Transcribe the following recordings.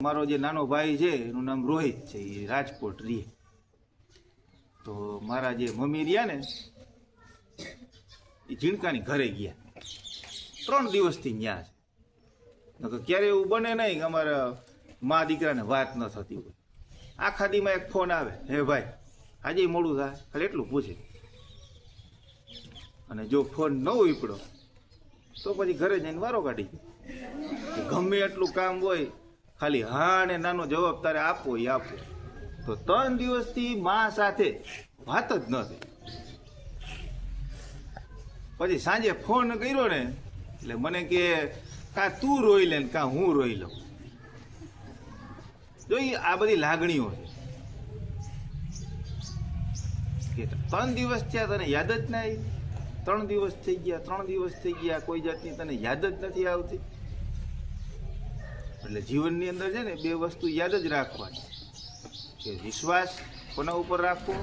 મારો જે નાનો ભાઈ છે એનું નામ રોહિત છે, એ રાજકોટ રહે. તો મારા જે મમ્મી રહ્યા ને એ ઝીણકાની ઘરે ગયા, 3 દિવસથી ત્યાં છે. ક્યારે એવું બને નહીં કે અમારા મા દીકરાને વાત ન થતી હોય. આખા દીમાં એક ફોન આવે, હે ભાઈ આજે મોડું થાય, ખાલી એટલું પૂછે. અને જો ફોન ન ઉપડ્યો તો પછી ઘરે જઈને વારો કાઢી કે ગમે એટલું કામ હોય, ખાલી હા ને નાનો જવાબ તારે આપવો એ આપવો. તો 3 દિવસથી મા સાથે વાત જ ન થઈ. પછી સાંજે ફોન કર્યો ને એટલે મને કે કાં તું રોઈ લે ને કાં હું રોઈ લઉં. જો આ બધી લાગણીઓ છે કે 3 દિવસ થયા તને યાદ જ ના આવી. 3 દિવસ થઈ ગયા, 3 દિવસ થઈ ગયા, કોઈ જાતની તને યાદ જ નથી આવતી. એટલે જીવનની અંદર છે ને 2 વસ્તુ યાદ જ રાખવાની કે વિશ્વાસ કોના ઉપર રાખવો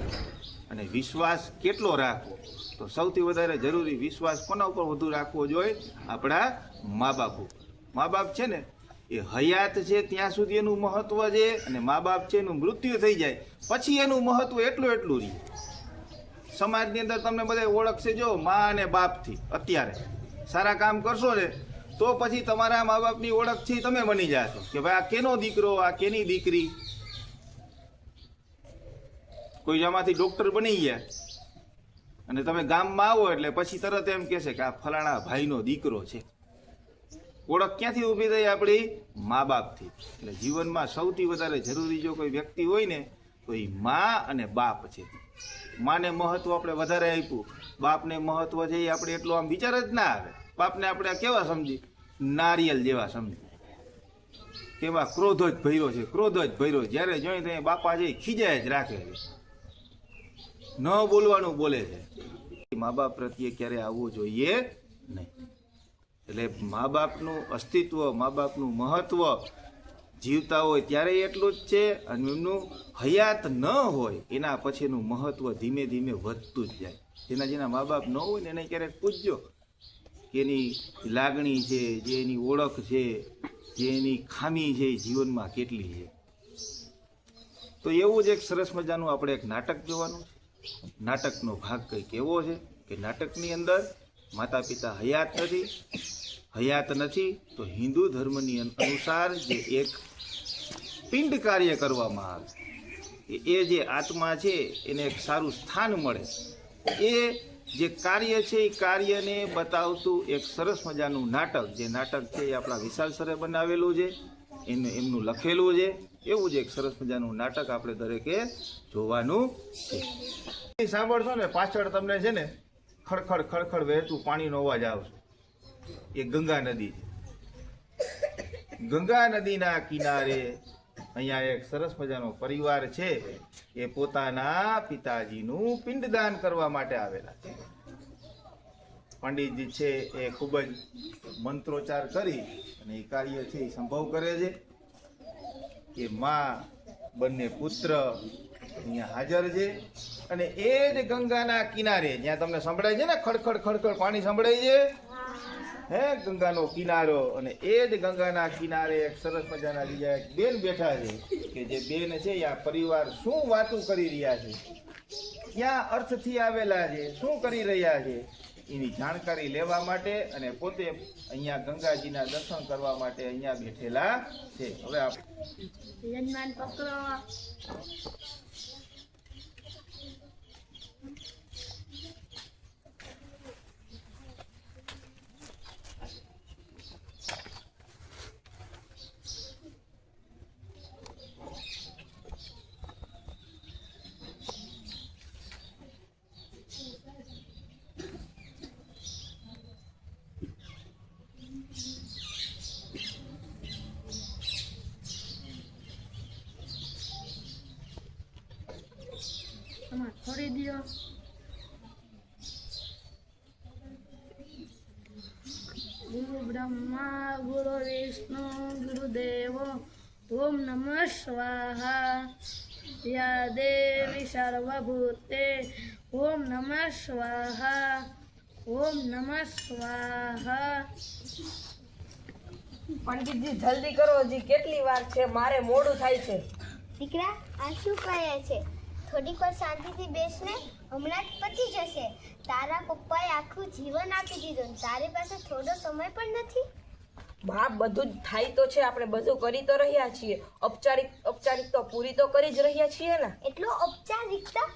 અને વિશ્વાસ કેટલો રાખવો. તો સૌથી વધારે જરૂરી વિશ્વાસ કોના ઉપર વધુ રાખવો જોઈએ? આપણા મા બાપ ઉપર. મા બાપ છે ને એ હયાત છે ત્યાં સુધી એનું મહત્વ છે, અને મા બાપ છે એનું મૃત્યુ થઈ જાય પછી એનું મહત્વ એટલું રહે. સમાજની અંદર તમને બધા ઓળખશે જો મા અને બાપથી. અત્યારે સારા કામ કરશો ને તો પછી તમારા મા બાપની ઓળખથી તમે બની જાશો કે ભાઈ આ કેનો દીકરો, આ કેની દીકરી. કોઈ આમાંથી ડોક્ટર બની ગયા અને તમે ગામમાં આવો એટલે પછી તરત એમ કહેશે કે આ ફલાણા ભાઈનો દીકરો છે. ઓળખ ક્યાંથી ઊભી થઈ? આપણી મા બાપથી. એટલે જીવનમાં સૌથી વધારે જરૂરી જો કોઈ વ્યક્તિ હોય ને તો એ મા અને બાપ છે. માને મહત્વ આપણે વધારે આપ્યું, બાપને મહત્વ છે એ આપણે એટલો આમ વિચાર જ ના આવે. બાપને આપણે કેવા સમજી? નારિયેલ જેવા સમજી. કેવા ક્રોધ જ ભર્યો છે, ક્રોધ જ ભર્યો. જ્યારે જોઈ તો બાપા છે ખીજાય જ રાખે છે, ન બોલવાનું બોલે છે. મા બાપ પ્રત્યે ક્યારે આવવું જોઈએ નહીં. એટલે મા બાપનું અસ્તિત્વ, મા બાપનું મહત્વ જીવતા હોય ત્યારે એટલું જ છે, અને એમનું હયાત ન હોય એના પછીનું મહત્વ ધીમે ધીમે વધતું જ જાય. જેના મા બાપ ન હોય ને એને ક્યારેક પૂછજો કે એની લાગણી છે, જે એની ઓળખ છે, જે એની ખામી છે એ જીવનમાં કેટલી છે. તો એવું જ એક સરસ મજાનું આપણે એક નાટક જોવાનું છે. નાટકનો ભાગ કંઈક એવો છે કે નાટકની અંદર માતા પિતા હયાત નથી તો હિન્દુ ધર્મની અનુસાર જે એક પિંડ કાર્ય કરવામાં આવે, એ જે આત્મા છે એને એક સારું સ્થાન મળે, એ જે કાર્ય છે એ કાર્યને બતાવતું એક સરસ મજાનું નાટક. જે નાટક છે એ આપણા વિશાલ સરે બનાવેલું છે, એમનું લખેલું છે. એવું જ એક સરસ મજાનું નાટક આપણે દરેકે જોવાનું છે. સાંભળશો ને પાછળ તમને છે ને ખડખડ ખડખડ વહેતું પાણીનો અવાજ આવશે. એ ગંગા નદી છે. ગંગા નદીના કિનારે અહીંયા એક સરસ મજાનો પરિવાર છે, એ પોતાના પિતાજીનું પિંડદાન કરવા માટે આવેલા છે. પંડિતજી છે એ ખૂબ જ મંત્રોચ્ચાર કરી અને એ કાર્ય છે એ સંભવ કરે છે કે માં, બંને પુત્ર અહીંયા હાજર છે. અને એ જ ગંગાના કિનારે જ્યાં તમને સંભળાય છે ને ખડખડ ખડખડ પાણી સંભળાય છે, હે ગંગાનો કિનારો. અને એ જ ગંગાના કિનારે એક સરસ મજાના બીજા એક બેન બેઠા છે કે જે બેન છે આ પરિવાર શું વાતું કરી રહ્યા છે, ક્યાં અર્થથી આવેલા છે, શું કરી રહ્યા છે એની જાણકારી લેવા માટે અને પોતે અહીંયા ગંગાજીના દર્શન કરવા માટે અહીંયા બેઠેલા છે. હવે થોડી દિયો. ગુરુ બ્રહ્મા ગુરુ વિષ્ણુ ગુરુદેવો ઓમ નમઃ સ્વાહા. યા દેવી સર્વભૂતે ઓમ નમઃ સ્વાહા. ઓમ નમઃ સ્વાહા. પંડિતજી જલ્દી કરો, હજી કેટલી વાર છે, મારે મોડું થાય છે. દીકરા, આ શું કહે છે? થોડીક વાર શાંતિથી બેસને, હમણાં જ પતી જશે. તારા પપ્પાએ આખું જીવન આપી દીધું, તારી પાસે થોડો સમય પણ નથી. બાપ, બધું જ થાય તો છે, આપણે બધું કરી તો રહ્યા છીએ. ઔપચારિક તો પૂરી તો કરી જ રહ્યા છીએ ને. એટલું ઔપચારિકતા?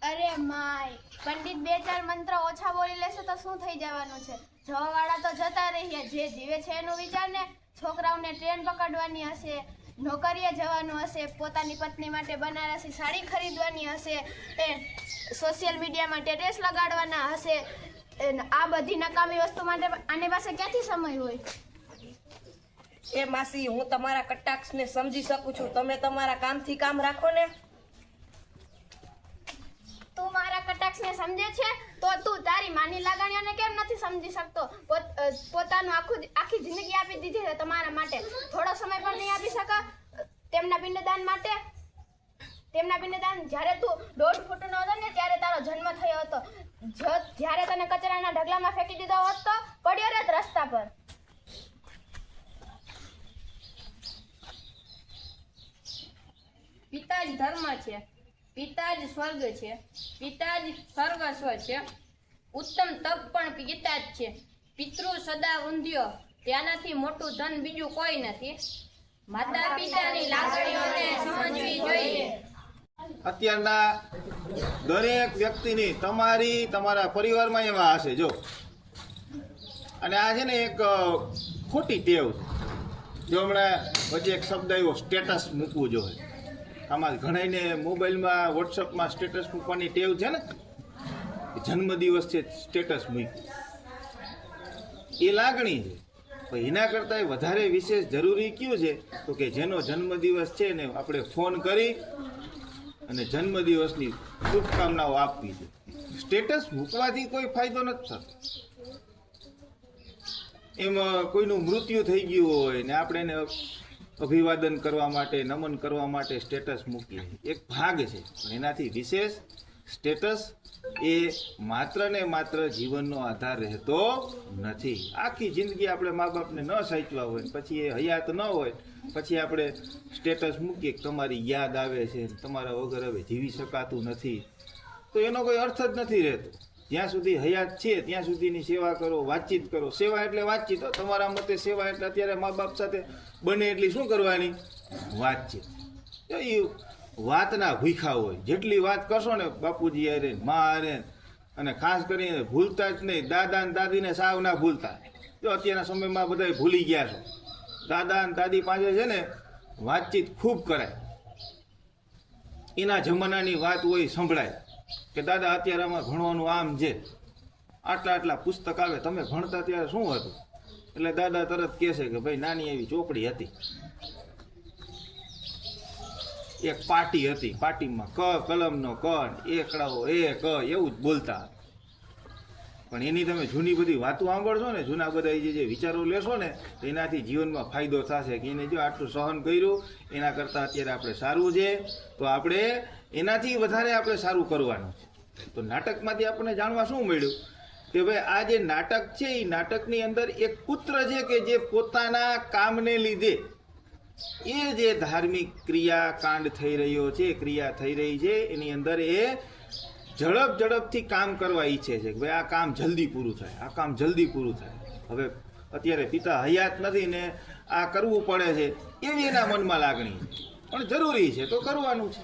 અરે માય, પંડિત 2-4 મંત્ર ઓછા બોલી લેશે તો શું થઈ જવાનું છે? જવાવાળા તો જતા રહ્યા, જે જીવે છે એનું વિચાર ને. છોકરાઓને ટ્રેન પકડવાની હશે, નોકરીએ જવાનું હશે, પોતાની પત્ની માટે બનારસી સાડી ખરીદવાની હશે, એ સોશિયલ મીડિયામાં સ્ટેટસ લગાડવાના હશે. આ બધી નકામી વસ્તુ માટે આની પાસે ક્યાંથી સમય હોય? એ માસી, હું તમારા કટાક્ષને સમજી શકું છું. તમે તમારા કામથી કામ રાખો ને. તું મારા કટાક્ષને સમજે છે તો તું તારી માની લાગણીઓને કેમ નથી સમજી શકતો? પોતાનું આખી જિંદગી આપી દીધી છે તમારા માટે, થોડો સમય પણ નહીં આપી શકા તેમના પિંડદાન માટે? તેમના પિંડદાન જ્યારે તું 1.5 ફૂટનો હતો ને ત્યારે તારો જન્મ થયો હતો. જ્યારે તને કચરાના ઢગલામાં ફેંકી દીધો હોત તો પડ્યો રહેત રસ્તા પર. પિતા જ ધર્મ છે, પિતા જ સ્વર્ગ છે, પિતા જ સર્વસ્વ છે. ઉત્તમ તપ પણ પિતા જ છે. પિતૃ સદા ઊંધ્યો, ત્યાંનાથી મોટું ધન બીજું કોઈ નથી. માતા પિતાની લાગણીઓને સમજવી જોઈએ. અત્યારના દરેક વ્યક્તિની તમારા પરિવારમાં એવા હશે જો. અને આ છે ને એક ખોટી ટેવ છે. જો હમણાં પછી એક શબ્દ આવ્યો સ્ટેટસ મૂકવું જોઈએ. આમાં ઘણાને મોબાઈલમાં વોટ્સઅપમાં સ્ટેટસ મૂકવાની ટેવ છે ને. જન્મદિવસ છે, સ્ટેટસ મૂક્યું, એ લાગણી છે. પણ એના કરતાં વધારે વિશેષ જરૂરી કયું છે તો કે જેનો જન્મદિવસ છે ને આપણે ફોન કરી અને જન્મદિવસની શુભકામનાઓ આપવી છે. સ્ટેટસ મૂકવાથી કોઈ ફાયદો નથી થતો. એમાં કોઈનું મૃત્યુ થઈ ગયું હોય ને આપણે એને અભિવાદન કરવા માટે, નમન કરવા માટે સ્ટેટસ મૂકીએ, એક ભાગ છે. પણ એનાથી વિશેષ સ્ટેટસ એ માત્ર ને માત્ર જીવનનો આધાર રહેતો નથી. આખી જિંદગી આપણે મા બાપને ન સાચવા હોય, પછી એ હયાત ન હોય, પછી આપણે સ્ટેટસ મૂકીએ કે તમારી યાદ આવે છે, તમારા વગર હવે જીવી શકાતું નથી, તો એનો કોઈ અર્થ જ નથી રહેતો. જ્યાં સુધી હયાત છે ત્યાં સુધીની સેવા કરો, વાતચીત કરો. સેવા એટલે વાતચીત. તમારા મતે સેવા એટલે અત્યારે મા બાપ સાથે બને એટલી શું કરવાની? વાતચીત. એ વાતના ભૂખા હોય. જેટલી વાત કરશો ને બાપુજી હારે, મા હારે, અને ખાસ કરીને ભૂલતા જ નહીં. દાદા ને દાદીને સાવ ના ભૂલતા. જો અત્યારના સમયમાં બધા ભૂલી ગયા છો. દાદા અને દાદી પાસે છે ને વાતચીત ખૂબ કરાય. એના જમાનાની વાત હોય સંભળાય કે દાદા અત્યારે આમાં ભણવાનું આમ છે, આટલા પુસ્તક આવે, તમે ભણતા ત્યારે શું હતું? એટલે દાદા તરત કહેશે કે ભાઈ નાની એવી ચોપડી હતી, એક પાટી હતી, પાટીમાં કલમનો ક, એકડાઓ એ ક, એવું જ બોલતા. પણ એની તમે જૂની બધી વાતો સાંભળશો ને, જૂના બધા જે વિચારો લેશો ને, તો એનાથી જીવનમાં ફાયદો થશે કે એને જો આટલું સહન કર્યું, એના કરતાં અત્યારે આપણે સારું છે, તો આપણે એનાથી વધારે આપણે સારું કરવાનું છે. તો નાટકમાંથી આપણને જાણવા શું મળ્યું કે ભાઈ આ જે નાટક છે એ નાટકની અંદર એક પુત્ર છે કે જે પોતાના કામને લીધે એ જે ધાર્મિક કાંડ થઈ રહ્યો છે, ક્રિયા થઈ રહી છે, એની અંદર એ ઝડપથી કામ કરવા ઈચ્છે છે કે ભાઈ આ કામ જલ્દી પૂરું થાય, આ કામ જલ્દી પૂરું થાય. હવે અત્યારે પિતા હયાત નથી ને આ કરવું પડે છે, એવી એના મનમાં લાગણી છે. પણ જરૂરી છે તો કરવાનું છે.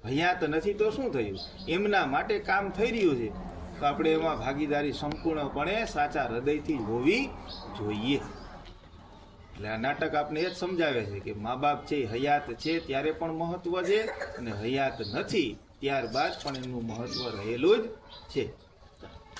હયાત નથી તો શું થયું? એમના માટે કામ થઈ રહ્યું છે તો આપણે એમાં ભાગીદારી સંપૂર્ણપણે સાચા હૃદયથી જ હોવી જોઈએ. એટલે આ નાટક આપણે એ જ સમજાવે છે કે મા બાપ છે હયાત છે ત્યારે પણ મહત્વ છે, અને હયાત નથી ત્યારબાદ પણ એનું મહત્વ રહેલું જ છે.